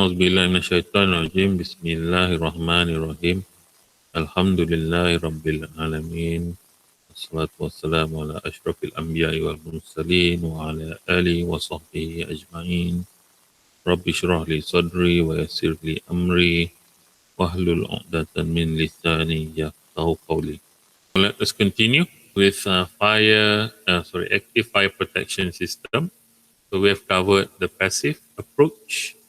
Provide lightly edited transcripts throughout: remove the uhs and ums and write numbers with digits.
Auzubillahiminasyaitonirrajim. Bismillahirrahmanirrahim. Alhamdulillahi rabbil alamin. Wassalatu wassalamu ala asyrafil anbiya'i wal mursalin wa ala alihi wa sahbihi ajma'in. Rabbi shrah li sadri wa yassir li amri wahlul 'uqdatan min lisani yafqahu qawli. Let us continue with active fire protection system. So we have covered the passive approach,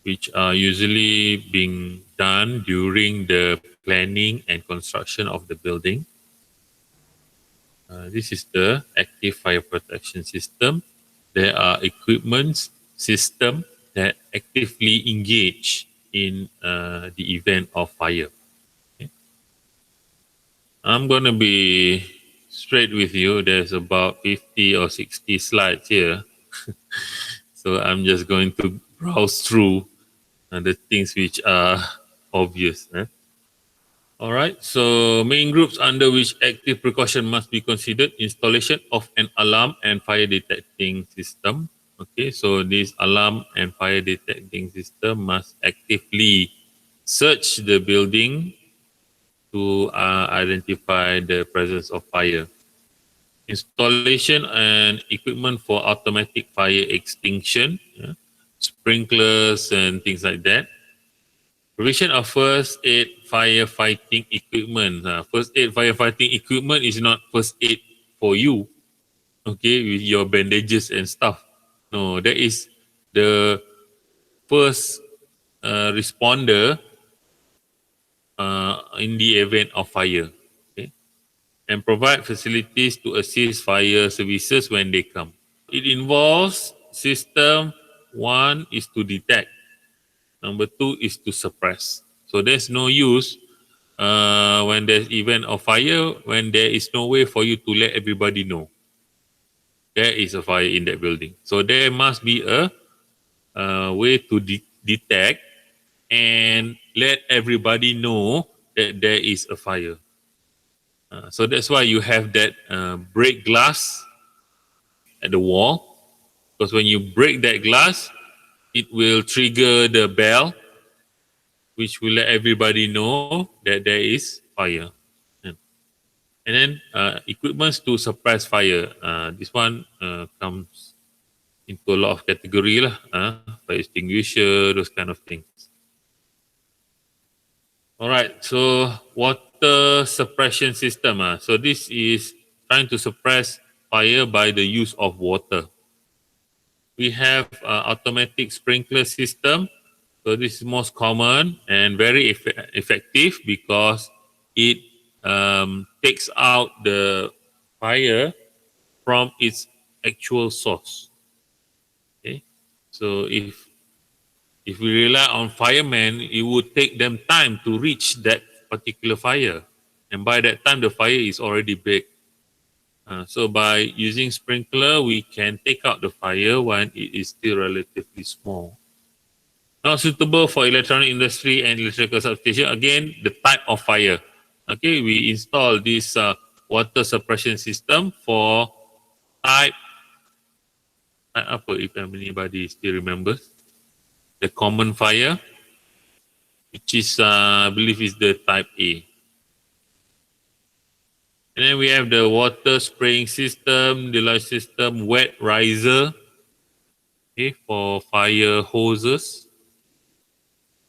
which are usually being done during the planning and construction of the building. This is the active fire protection system. There are equipment system that actively engage in the event of fire. Okay. I'm going to be straight with you. There's about 50 or 60 slides here. So I'm just going to browse through the things which are obvious. All right, so main groups under which active precaution must be considered: installation of an alarm and fire detecting system. Okay, so this alarm and fire detecting system must actively search the building to identify the presence of fire. Installation and equipment for automatic fire extinction, sprinklers and things like that. Provision of first aid firefighting equipment. First aid firefighting equipment is not first aid for you, okay, with your bandages and stuff. No, that is the first responder in the event of fire. Okay, and provide facilities to assist fire services when they come. It involves system one is to detect. Number two is to suppress. So there's no use when there's event of fire, when there is no way for you to let everybody know there is a fire in that building. So there must be a way to detect and let everybody know that there is a fire. So that's why you have that break glass at the wall, because when you break that glass, it will trigger the bell, which will let everybody know that there is fire. And then equipments to suppress fire. This one comes into a lot of category lah. Fire extinguisher, those kind of things. All right, so water suppression system. So this is trying to suppress fire by the use of water. We have automatic sprinkler system. So this is most common and very effective because it takes out the fire from its actual source. Okay, so if we rely on firemen, it would take them time to reach that particular fire, and by that time the fire is already big. So by using sprinkler, we can take out the fire when it is still relatively small. Not suitable for electronic industry and electrical substation. Again, the type of fire. Okay, we install this water suppression system for type apa, if anybody still remembers, the common fire, which is I believe is the type A. And then we have the water spraying system, the large system, wet riser, okay, for fire hoses.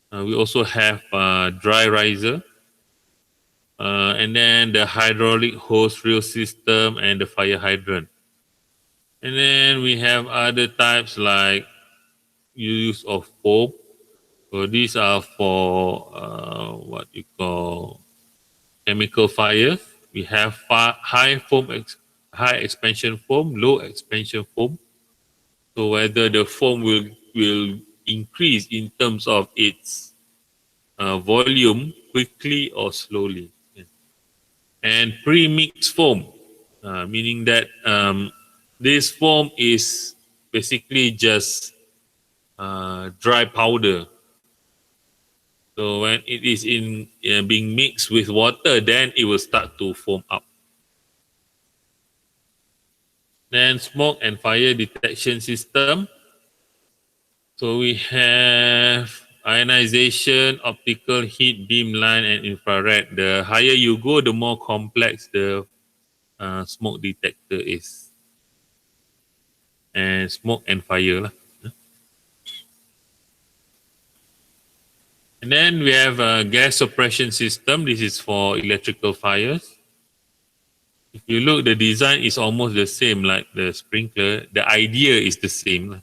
We also have dry riser, and then the hydraulic hose reel system and the fire hydrant. And then we have other types like use of foam. So these are for what you call chemical fires. We have high expansion foam, low expansion foam. So whether the foam will increase in terms of its volume quickly or slowly. And pre-mixed foam, meaning that this foam is basically just dry powder. So when it is in being mixed with water, then it will start to foam up. Then smoke and fire detection system. So we have ionization, optical, heat, beam line, and infrared. The higher you go, the more complex the smoke detector is. And smoke and fire lah. And then we have a gas suppression system. This is for electrical fires. If you look, the design is almost the same like the sprinkler. The idea is the same.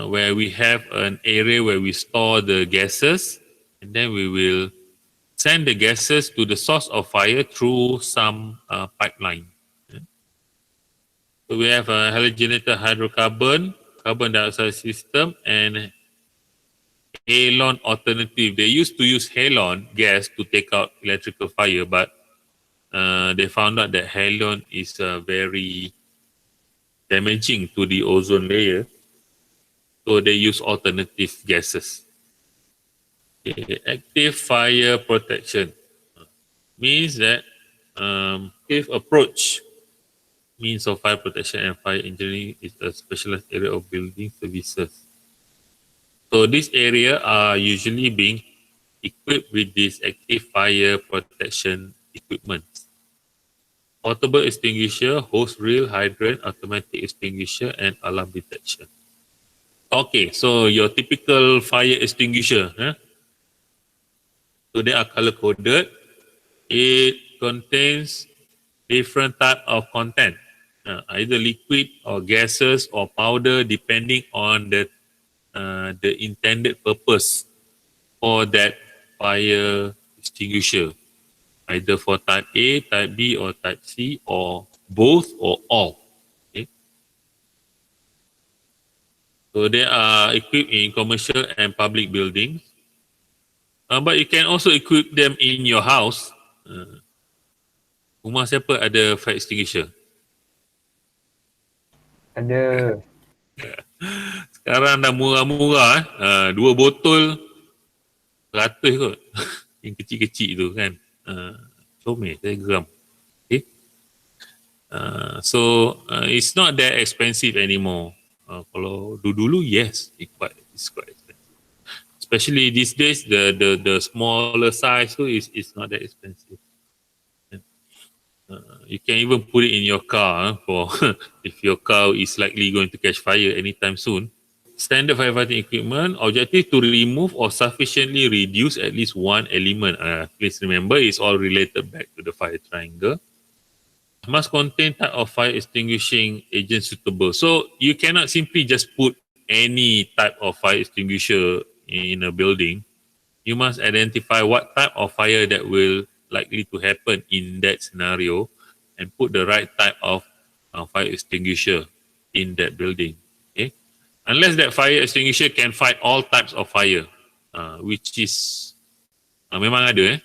Where we have an area where we store the gases, and then we will send the gases to the source of fire through some pipeline. So we have a halogenated hydrocarbon, carbon dioxide system, and halon alternative. They used to use halon gas to take out electrical fire, but they found out that halon is very damaging to the ozone layer. So they use alternative gases. Okay. Active fire protection means that active approach means of fire protection and fire engineering is a specialized area of building services. So this area are usually being equipped with this active fire protection equipment. Portable extinguisher, hose reel, hydrant, automatic extinguisher, and alarm detection. Okay, so your typical fire extinguisher. So they are color coded. It contains different type of content, either liquid or gases or powder, depending on the intended purpose for that fire extinguisher, either for type A, type B, or type C, or both, or all. Okay? So they are equipped in commercial and public buildings, but you can also equip them in your house. Rumah siapa ada fire extinguisher? Ada. Sekarang dah murah-murah, 2 botol 100 kot. Yang kecil-kecil tu kan. Comel, saya geram. Okay. So it's not that expensive anymore. Kalau dulu, yes, it's quite expensive. Especially these days, the smaller size tu is not that expensive. You can even put it in your car for if your car is likely going to catch fire anytime soon. Standard firefighting equipment, objective to remove or sufficiently reduce at least one element. Please remember, it's all related back to the fire triangle. Must contain type of fire extinguishing agent suitable. So you cannot simply just put any type of fire extinguisher in a building. You must identify what type of fire that will likely to happen in that scenario and put the right type of fire extinguisher in that building. Okay. Unless that fire extinguisher can fight all types of fire, which is memang ada.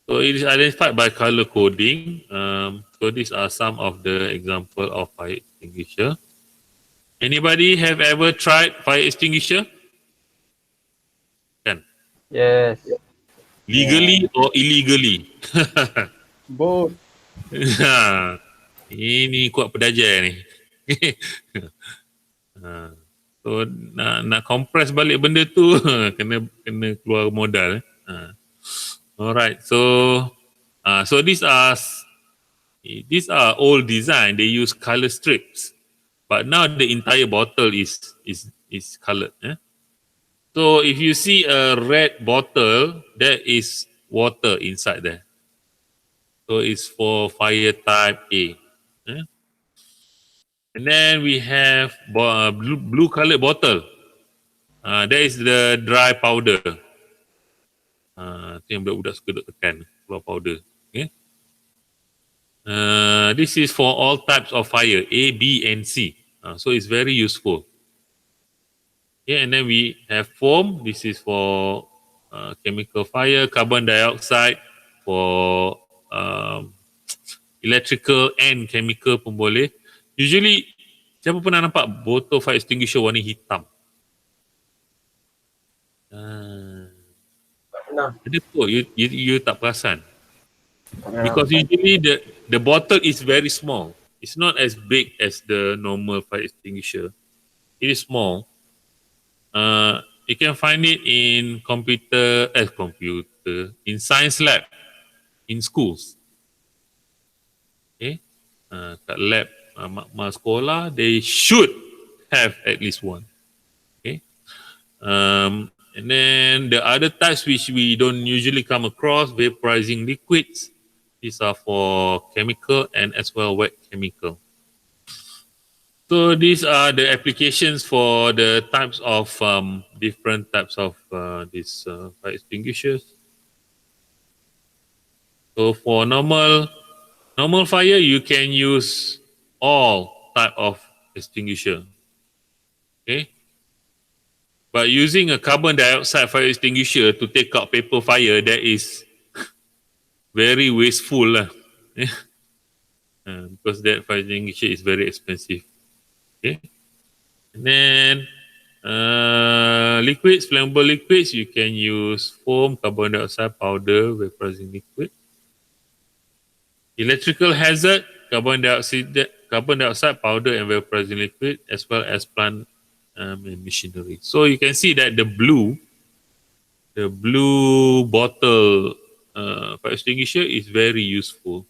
So it is identified by color coding. So these are some of the example of fire extinguisher. Anybody have ever tried fire extinguisher? Kan? Yes. Legally or illegally? Both. Ini kuat pedaja ni. So nak compress balik benda tu kena keluar modal. Alright, so these are old design. They use color strips, but now the entire bottle is colored. So if you see a red bottle, there is water inside there. So it's for fire type A. And then we have blue colored bottle. That is the dry powder. Tu yang budak-budak suka duk tekan, keluar powder. Okay. This is for all types of fire, A, B, and C. So it's very useful. Okay, and then we have foam. This is for chemical fire, carbon dioxide for electrical and chemical pun boleh. Usually, siapa pernah nampak botol fire extinguisher warna hitam? Nah. Ada kot, you tak perasan. Because usually the bottle is very small. It's not as big as the normal fire extinguisher. It is small. You can find it in in science lab in schools. Okay, kat lab mak sekolah they should have at least one. Okay, and then the other types which we don't usually come across, vaporizing liquids. These are for chemical and as well wet chemical. So these are the applications for the types of different types of these fire extinguishers. So for normal fire, you can use all type of extinguisher. Okay, but using a carbon dioxide fire extinguisher to take out paper fire, that is very wasteful lah. Because that fire extinguisher is very expensive. Okay, and then liquids, flammable liquids, you can use foam, carbon dioxide powder, vaporizing liquid. Electrical hazard, carbon dioxide powder and vaporizing liquid, as well as plant and machinery. So you can see that the blue bottle fire extinguisher is very useful.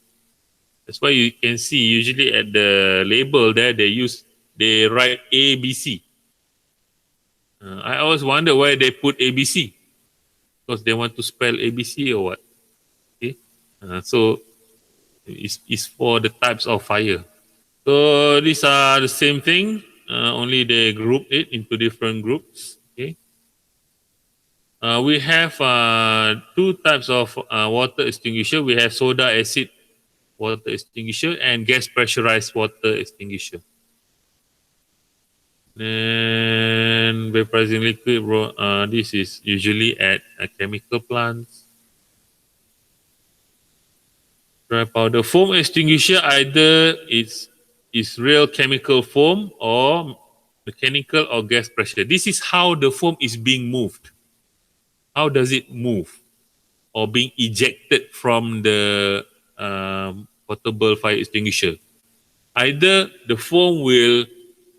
That's why you can see usually at the label there they write ABC. I always wonder why they put ABC, because they want to spell ABC or what. Okay, so it's for the types of fire. So these are the same thing, only they group it into different groups. Okay. We have two types of water extinguisher. We have soda acid water extinguisher and gas pressurized water extinguisher. Then vaporizing liquid, this is usually at chemical plants. Dry powder foam extinguisher, either it's real chemical foam or mechanical or gas pressure. This is how the foam is being moved. How does it move or being ejected from the portable fire extinguisher? Either the foam will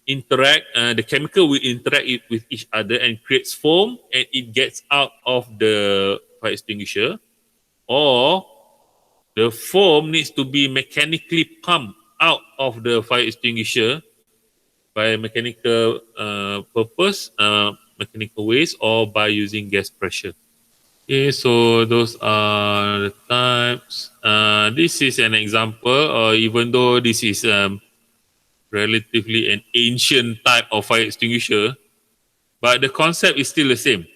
interact, the chemical will interact with each other and creates foam, and it gets out of the fire extinguisher, or the foam needs to be mechanically pumped out of the fire extinguisher by mechanical mechanical ways, or by using gas pressure. Okay, so those are the types. This is an example, or even though this is relatively an ancient type of fire extinguisher, but the concept is still the same.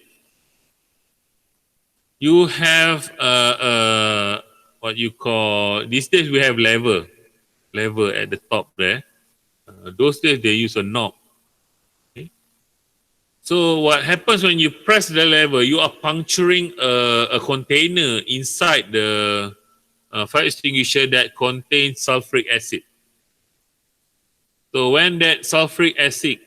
You have what you call, these days we have lever at the top there. Those days they use a knob. Okay? So what happens when you press the lever, you are puncturing a container inside the fire extinguisher that contains sulfuric acid. So when that sulfuric acid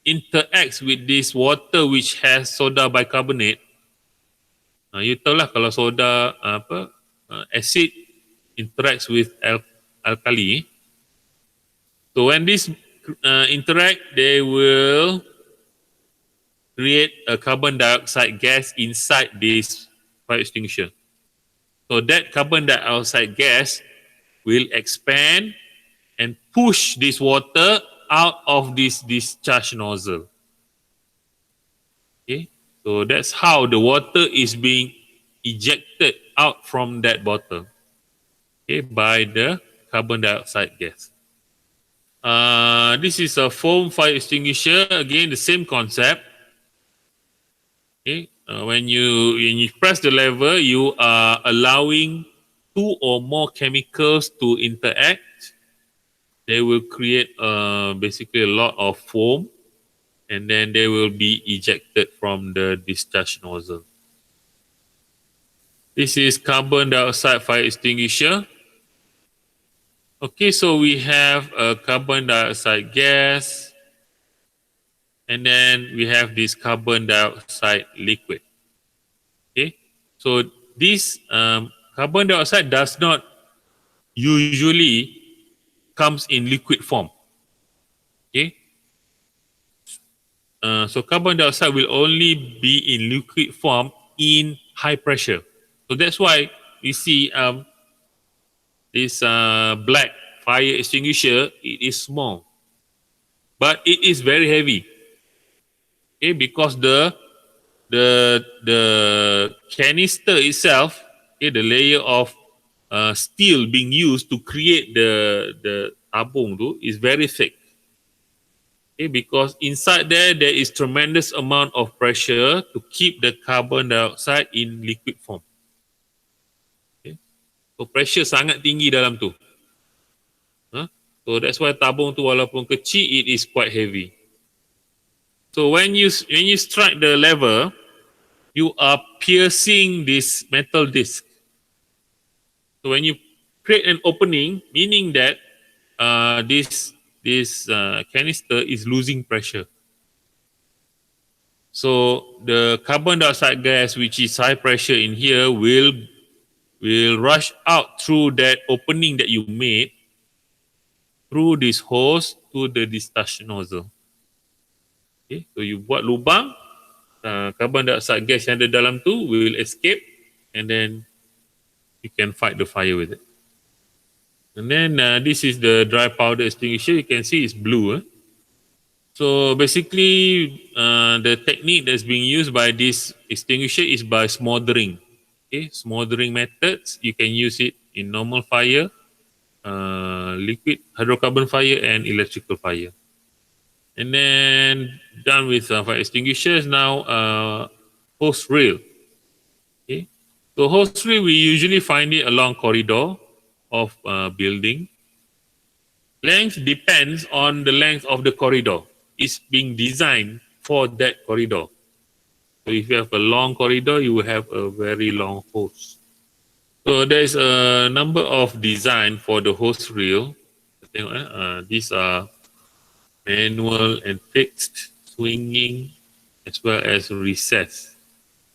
interacts with this water which has soda bicarbonate, you tahu lah kalau soda acid interacts with alkali. So when this interact, they will create a carbon dioxide gas inside this fire extinguisher. So that carbon dioxide gas will expand and push this water out of this discharge nozzle. Okay, so that's how the water is being ejected out from that bottle, okay, by the carbon dioxide gas. This is a foam fire extinguisher. Again, the same concept. Okay, when you press the lever, you are allowing two or more chemicals to interact. They will create basically a lot of foam, and then they will be ejected from the discharge nozzle. This is carbon dioxide fire extinguisher. Okay, so we have a carbon dioxide gas, and then we have this carbon dioxide liquid. Okay, so this carbon dioxide does not usually comes in liquid form. Okay. So carbon dioxide will only be in liquid form in high pressure. So that's why we see this black fire extinguisher. It is small, but it is very heavy. Okay, because the canister itself, okay, the layer of steel being used to create the tabung tu is very thick. Okay, because inside there is tremendous amount of pressure to keep the carbon dioxide in liquid form. Okay. So pressure sangat tinggi dalam tu. Huh? So that's why tabung tu walaupun kecil, it is quite heavy. So when you strike the lever, you are piercing this metal disc. So when you create an opening, meaning that this canister is losing pressure. So the carbon dioxide gas, which is high pressure in here, will rush out through that opening that you made through this hose to the discharge nozzle. Okay, so you buat lubang, carbon dioxide gas yang ada dalam tu will escape, and then you can fight the fire with it. And then this is the dry powder extinguisher. You can see it's blue. So basically, the technique that's being used by this extinguisher is by smothering. Okay, smothering methods. You can use it in normal fire, liquid hydrocarbon fire, and electrical fire. And then done with fire extinguishers. Now, hose reel. Okay, so hose reel we usually find it along corridor of building. Length depends on the length of the corridor. It's being designed for that corridor. So if you have a long corridor, you will have a very long hose. So there's a number of design for the hose reel. These are manual and fixed, swinging, as well as recessed.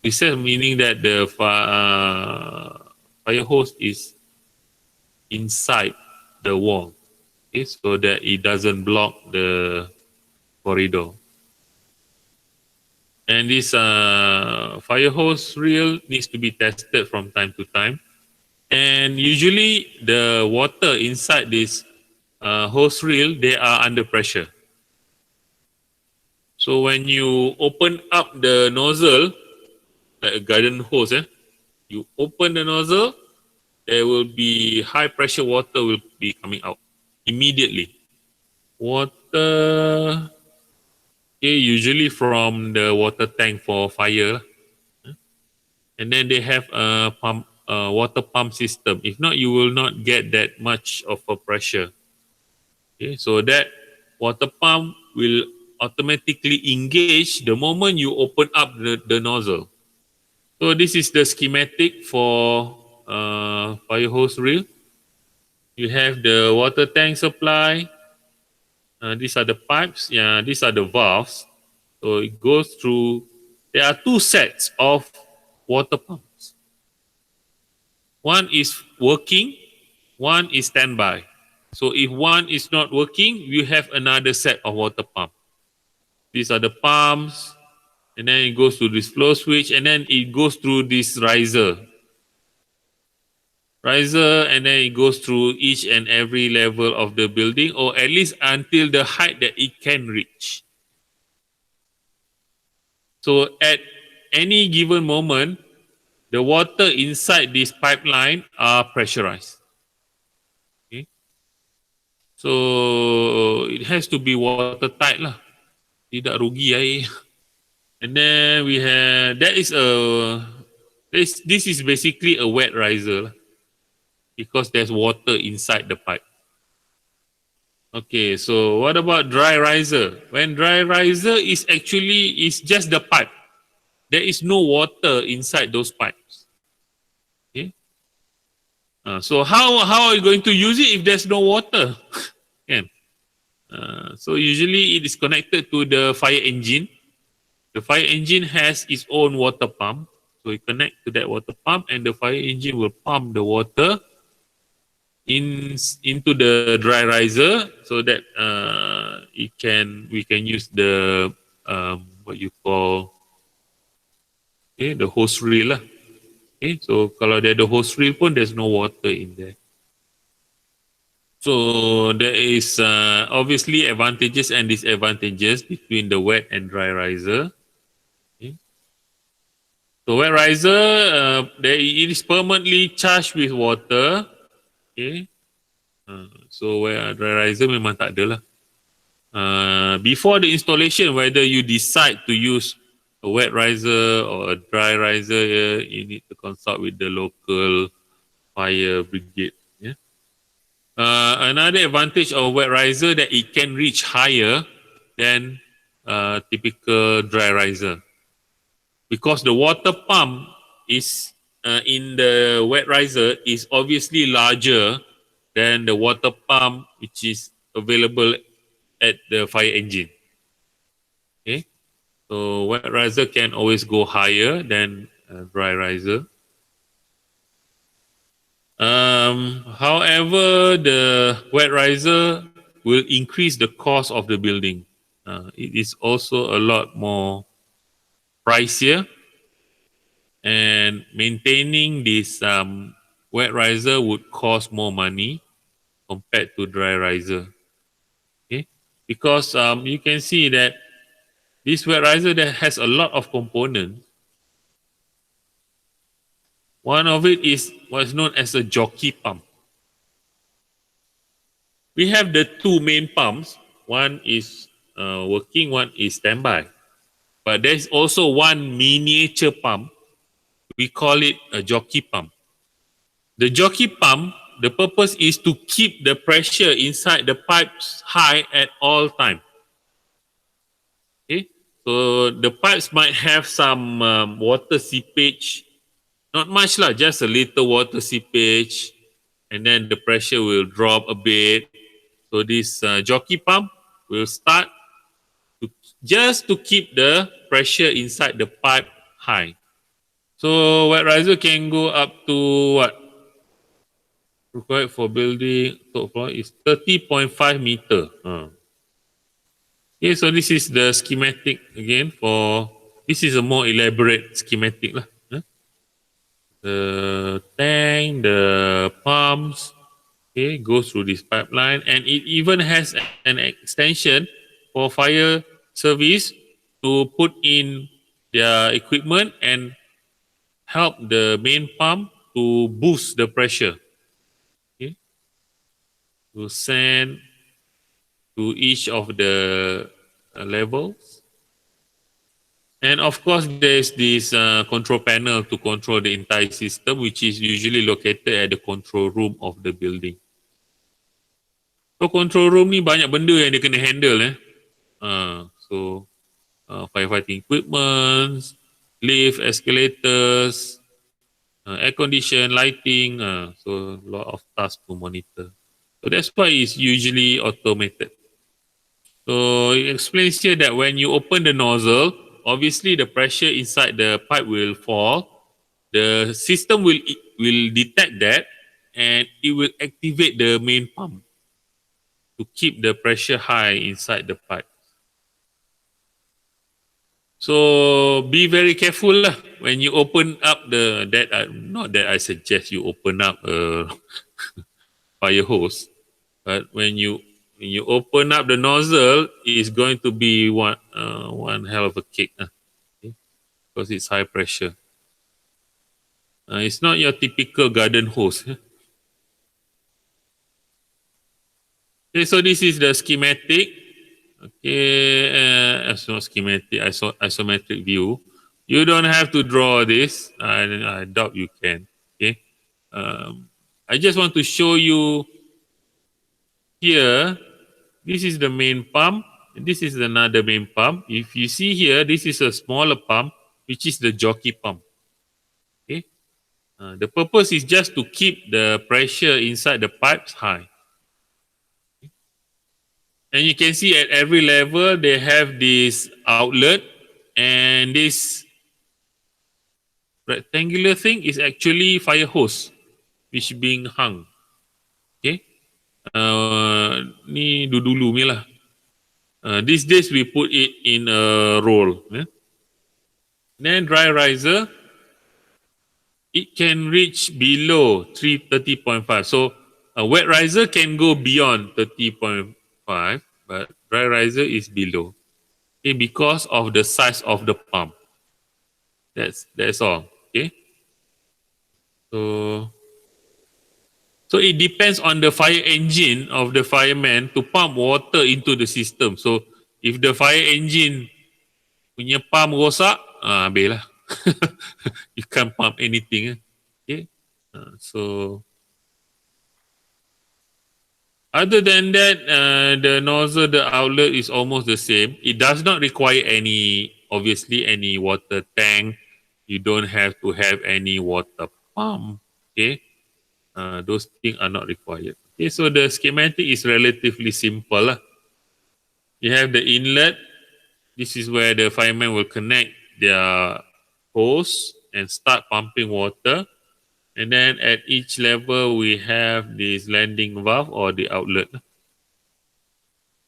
Recessed meaning that the fire hose is inside the wall. Okay, so that it doesn't block the corridor. And this fire hose reel needs to be tested from time to time. And usually the water inside this hose reel, they are under pressure. So when you open up the nozzle, like a garden hose, you open the nozzle, there will be high pressure water will be coming out immediately. Water, okay, usually from the water tank for fire. And then they have a pump, water pump system. If not, you will not get that much of a pressure. Okay, so that water pump will automatically engage the moment you open up the nozzle. So this is the schematic for fire hose reel. You have the water tank supply. These are the pipes. Yeah, these are the valves. So it goes through. There are two sets of water pumps. One is working, one is standby. So if one is not working, you have another set of water pump. These are the pumps, and then it goes to this flow switch, and then it goes through this riser. And then it goes through each and every level of the building, or at least until the height that it can reach. So at any given moment, the water inside this pipeline are pressurized. Okay. So it has to be watertight lah. Tidak rugi air. And then we have, this is basically a wet riser because there's water inside the pipe. Okay, so what about dry riser? When dry riser is just the pipe. There is no water inside those pipes. Okay. So how are you going to use it if there's no water? Yeah. So usually it is connected to the fire engine. The fire engine has its own water pump. So you connect to that water pump and the fire engine will pump the water into the dry riser so that we can use the what you call the hose reel lah. Okay, so kalau dia ada hose reel pun there's no water in there. So there is obviously advantages and disadvantages between the wet and dry riser. Okay. So wet riser, it is permanently charged with water. Okay. So dry riser memang tak ada lah. Before the installation, whether you decide to use a wet riser or a dry riser, you need to consult with the local fire brigade. Yeah. Another advantage of wet riser that it can reach higher than typical dry riser because the water pump is in the wet riser is obviously larger than the water pump which is available at the fire engine. Okay, so wet riser can always go higher than dry riser. However, the wet riser will increase the cost of the building. It is also a lot more pricier, and maintaining this wet riser would cost more money compared to dry riser. Okay, because you can see that this wet riser that has a lot of components. One of it is what's known as a jockey pump. We have the two main pumps. One is working, one is standby. But there's also one miniature pump. We call it a jockey pump. The jockey pump, the purpose is to keep the pressure inside the pipes high at all time. Okay, so the pipes might have some water seepage, not much lah, just a little water seepage, and then the pressure will drop a bit. So this jockey pump will start just to keep the pressure inside the pipe high. So wet riser can go up to what? Required for building top floor is 30.5 meter. Okay, so this is the schematic again for, this is a more elaborate schematic lah. The tank, the pumps, okay, goes through this pipeline, and it even has an extension for fire service to put in their equipment and help the main pump to boost the pressure. Okay, to send to each of the levels. And of course, there's this control panel to control the entire system, which is usually located at the control room of the building. So control room ni banyak benda yang dia kena handle firefighting equipment, lift, escalators, air condition, lighting, so a lot of tasks to monitor. So that's why it's usually automated. So it explains here that when you open the nozzle, obviously the pressure inside the pipe will fall. The system will detect that, and it will activate the main pump to keep the pressure high inside the pipe. So be very careful lah when you open up not that I suggest you open up a fire hose, but when you open up the nozzle, it's going to be one hell of a cake, okay? Because it's high pressure. It's not your typical garden hose. Okay, so this is the schematic. Okay, it's not schematic, isometric view. You don't have to draw this. I doubt you can. Okay, I just want to show you here. This is the main pump. This is another main pump. If you see here, this is a smaller pump, which is the jockey pump. Okay, the purpose is just to keep the pressure inside the pipes high. And you can see at every level, they have this outlet, and this rectangular thing is actually fire hose, which is being hung. Ni dulu ni lah. These days we put it in a roll. Then dry riser, it can reach below 330.5. So a wet riser can go beyond 30.5, but dry riser is below. Okay, because of the size of the pump. That's all. Okay. So so it depends on the fire engine of the fireman to pump water into the system. So if the fire engine punya pump rosak, habis lah. You can't pump anything. Okay. So other than that, the nozzle, the outlet is almost the same. It does not require obviously, any water tank. You don't have to have any water pump. Okay. Those things are not required. Okay, so the schematic is relatively simple. You have the inlet. This is where the fireman will connect their hose and start pumping water. And then at each level, we have this landing valve or the outlet.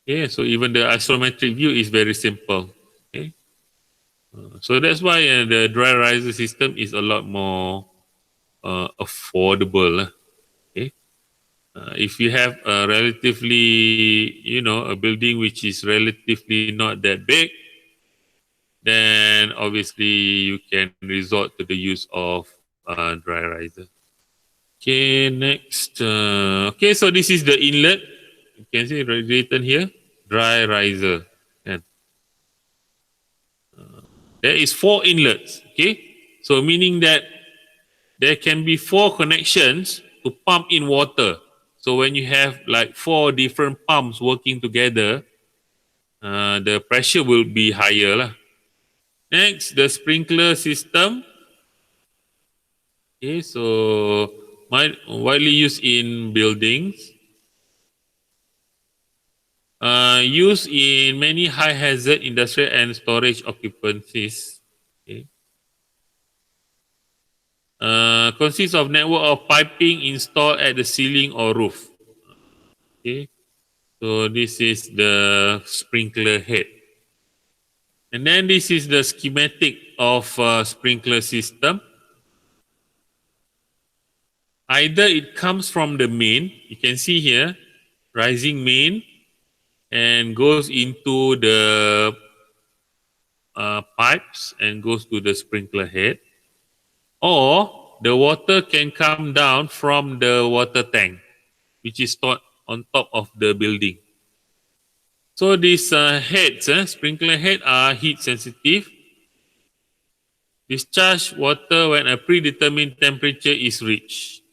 Okay, so even the isometric view is very simple. Okay, so that's why the dry riser system is a lot more affordable. Okay, if you have a relatively, a building which is relatively not that big, then obviously you can resort to the use of dry riser. Okay, next. Okay, so this is the inlet. You can see written here, dry riser. And there is 4 inlets. Okay, so meaning that there can be 4 connections to pump in water. So when you have like 4 different pumps working together, the pressure will be higher lah. Next, the sprinkler system. Okay, so widely used in buildings. Used in many high hazard industrial and storage occupancies. Okay. Consists of network of piping installed at the ceiling or roof. Okay, so this is the sprinkler head. And then this is the schematic of sprinkler system. Either it comes from the main, you can see here, rising main, and goes into the pipes and goes to the sprinkler head, or the water can come down from the water tank, which is stored on top of the building. So these heads, sprinkler head, are heat sensitive. Discharge water when a predetermined temperature is reached.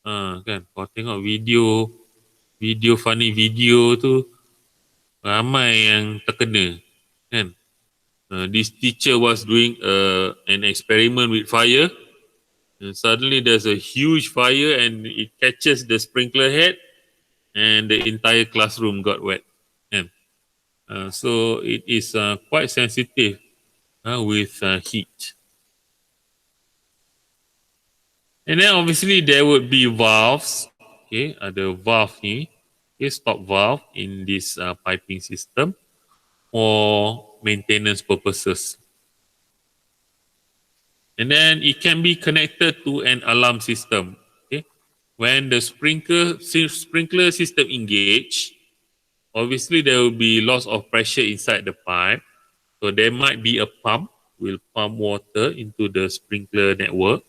Kan, kau tengok video funny video tu, ramai yang terkena. Kan? This teacher was doing an experiment with fire. And suddenly there's a huge fire and it catches the sprinkler head and the entire classroom got wet. Kan? So it is quite sensitive with heat. And then obviously there would be valves. Okay, ada valve ni, okay, stop valve in this piping system for maintenance purposes. And then it can be connected to an alarm system. Okay, when the sprinkler system engage, obviously there will be loss of pressure inside the pipe. So there might be a pump will pump water into the sprinkler network.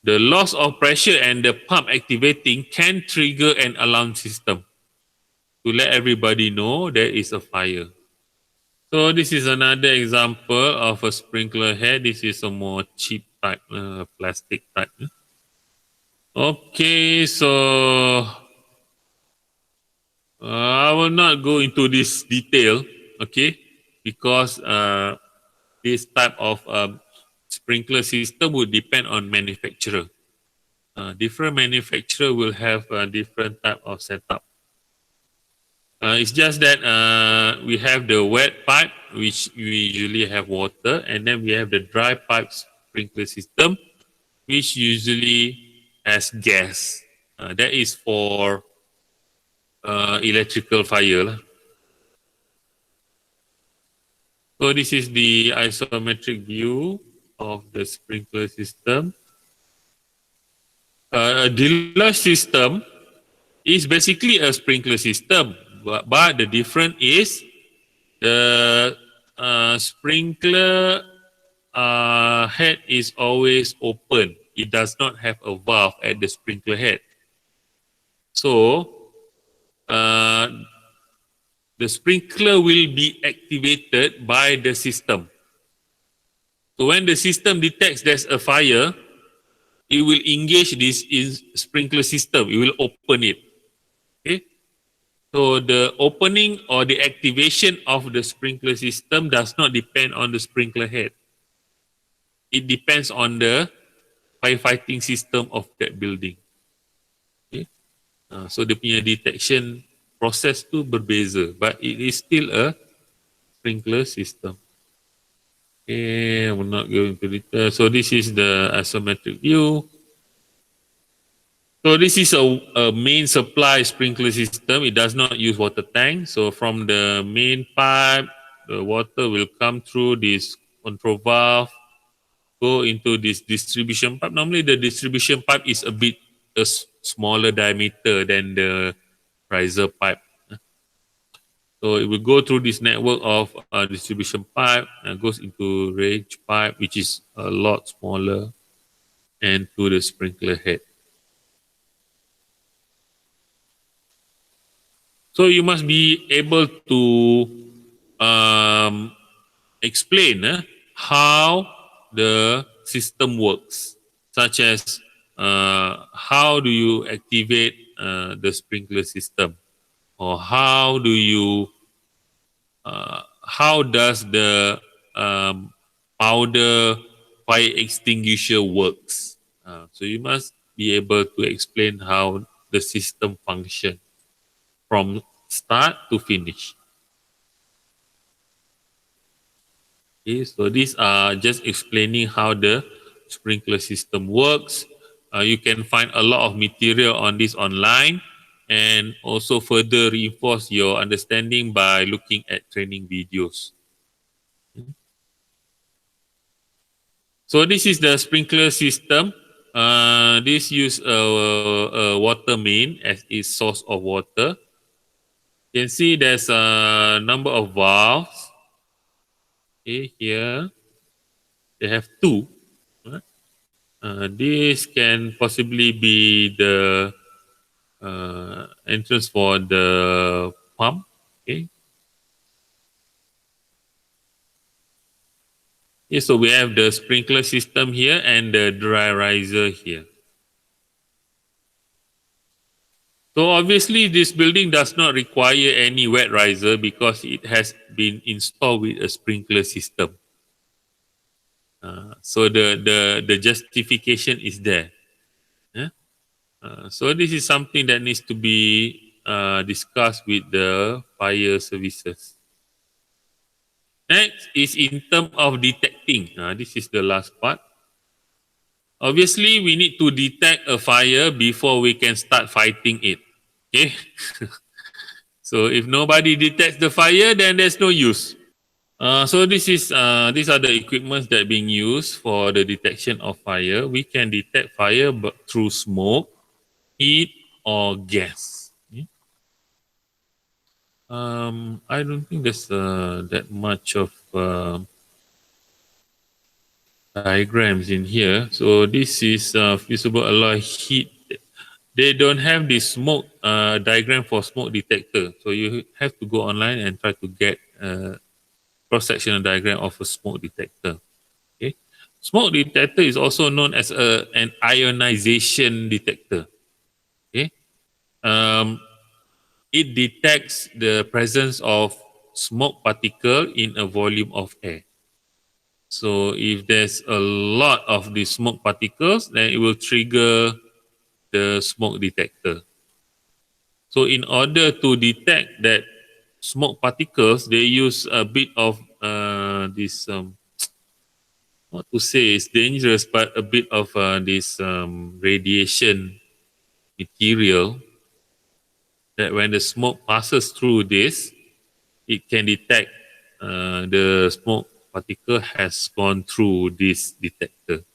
The loss of pressure and the pump activating can trigger an alarm system to let everybody know there is a fire. So this is another example of a sprinkler head. This is a more cheap type, plastic type. Okay, so I will not go into this detail, okay, because this type of sprinkler system would depend on manufacturer. Different manufacturer will have a different type of setup. It's just that we have the wet pipe, which we usually have water, and then we have the dry pipe sprinkler system, which usually has gas. That is for electrical fire lah. So this is the isometric view of the sprinkler system. A deluge system is basically a sprinkler system, but the difference is the sprinkler head is always open. It does not have a valve at the sprinkler head. So uh, the sprinkler will be activated by the system. So when the system detects there's a fire, it will engage this in sprinkler system. It will open it. Okay. So the opening or the activation of the sprinkler system does not depend on the sprinkler head. It depends on the firefighting system of that building. Okay. So the punya detection process tu berbeza, but it is still a sprinkler system. Okay, I'm not going to detail. So this is the isometric view. So this is a main supply sprinkler system. It does not use water tank. So from the main pipe, the water will come through this control valve, go into this distribution pipe. Normally the distribution pipe is a bit smaller diameter than the riser pipe. So it will go through this network of distribution pipe and goes into range pipe, which is a lot smaller, and to the sprinkler head. So you must be able to explain how the system works, such as how do you activate the sprinkler system, or how does the powder fire extinguisher works. So you must be able to explain how the system functions from start to finish. Okay, so these are just explaining how the sprinkler system works. You can find a lot of material on this online, and also further reinforce your understanding by looking at training videos. So this is the sprinkler system. This use a water main as its source of water. You can see there's a number of valves. Okay, here they have two. This can possibly be the entrance for the pump. Okay. Yeah, so we have the sprinkler system here and the dry riser here. So obviously this building does not require any wet riser because it has been installed with a sprinkler system. So the justification is there. Yeah? So this is something that needs to be discussed with the fire services. Next is in terms of detecting. This is the last part. Obviously, we need to detect a fire before we can start fighting it. Okay. So if nobody detects the fire, then there's no use. So these are the equipments that are being used for the detection of fire. We can detect fire through smoke, heat, or gas. Okay. I don't think there's that much of diagrams in here. So this is fusible alloy heat. They don't have the smoke diagram for smoke detector. So you have to go online and try to get a cross-sectional diagram of a smoke detector. Okay. Smoke detector is also known as an ionization detector. Okay. Um, it detects the presence of smoke particle in a volume of air. So if there's a lot of the smoke particles, then it will trigger the smoke detector. So in order to detect that smoke particles, they use a bit of this, what to say, it's dangerous, but a bit of this radiation material that when the smoke passes through this, it can detect the smoke particle has gone through this detector.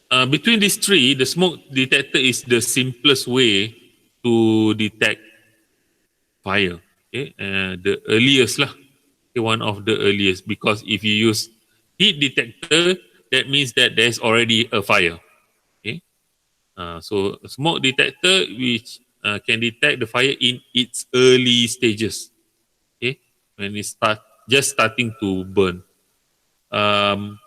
Between these three, the smoke detector is the simplest way to detect fire. Okay, the earliest lah. Okay, one of the earliest, because if you use heat detector, that means that there's already a fire. Okay, so a smoke detector which can detect the fire in its early stages. Okay, when it just starting to burn. Um,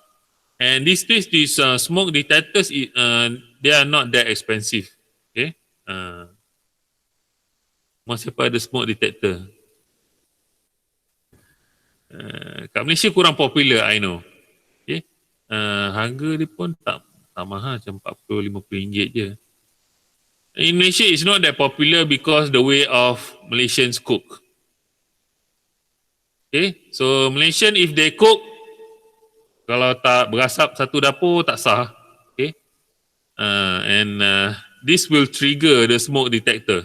and these days, these smoke detectors, they are not that expensive. Okay, masih pada smoke detector. Kat Malaysia kurang popular, I know. Okay, harga dia pun tak mahal, macam 40-50 ringgit je. In Malaysia, it's not that popular because the way of Malaysians cook. Okay, so Malaysian if they cook, kalau tak berasap satu dapur tak sah. Okay, and this will trigger the smoke detector.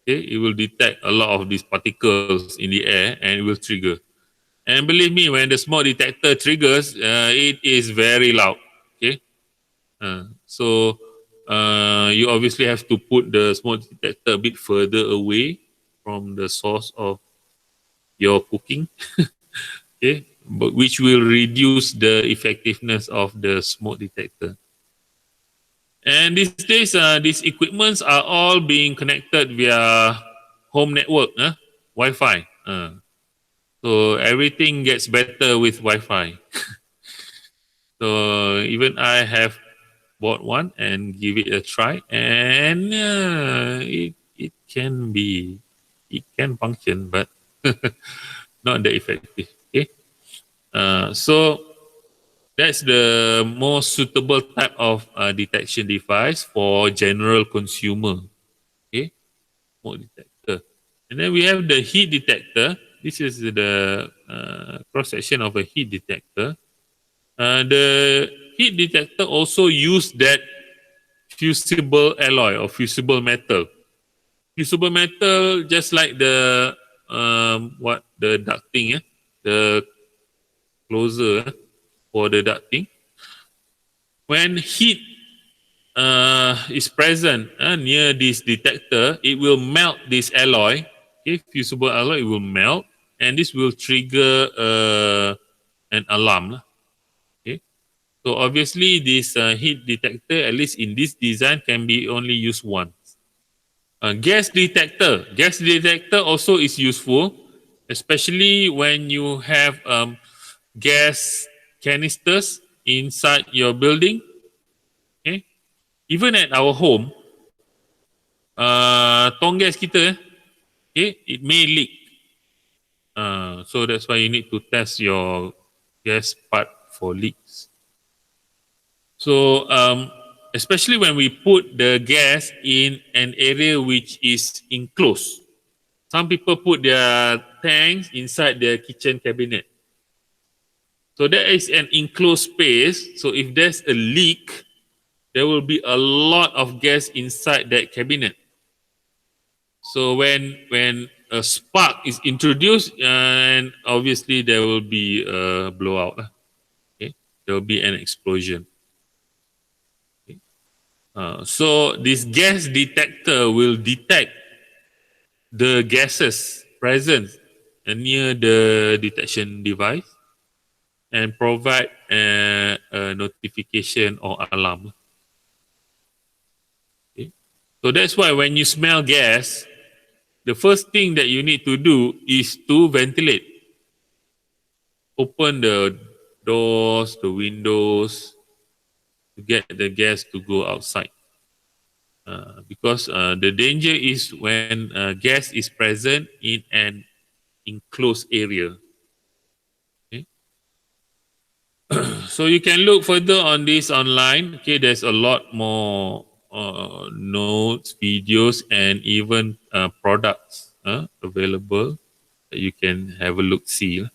Okay, it will detect a lot of these particles in the air and it will trigger. And believe me, when the smoke detector triggers, it is very loud. Okay, so you obviously have to put the smoke detector a bit further away from the source of your cooking. Okay, but which will reduce the effectiveness of the smoke detector. And these days, these equipments are all being connected via home network, Wi-Fi. So everything gets better with Wi-Fi. So even I have bought one and give it a try, and it can function, but not that effective. Okay, so that's the most suitable type of detection device for general consumer. Okay, smoke detector. And then we have the heat detector. This is the cross section of a heat detector. The heat detector also use that fusible alloy or fusible metal. Fusible metal, just like the the ducting, the closer for the ducting. When heat is present near this detector, it will melt this alloy. Okay, fusible alloy, it will melt, and this will trigger an alarm. Okay, so obviously this heat detector, at least in this design, can be only used once. Gas detector also is useful, especially when you have gas canisters inside your building. Okay, even at our home, tong gas kita, okay, it may leak. So that's why you need to test your gas part for leaks. So especially when we put the gas in an area which is enclosed. Some people put their tanks inside their kitchen cabinet. So there is an enclosed space. So if there's a leak, there will be a lot of gas inside that cabinet. So when a spark is introduced, and obviously there will be a blowout. Okay, there will be an explosion. Okay. So this gas detector will detect the gases present near the detection device and provide a notification or alarm. Okay. So that's why when you smell gas, the first thing that you need to do is to ventilate. Open the doors, the windows to get the gas to go outside. Because the danger is when gas is present in an enclosed area. Okay. So you can look further on this online. Okay, there's a lot more notes, videos, and even products available that you can have a look see.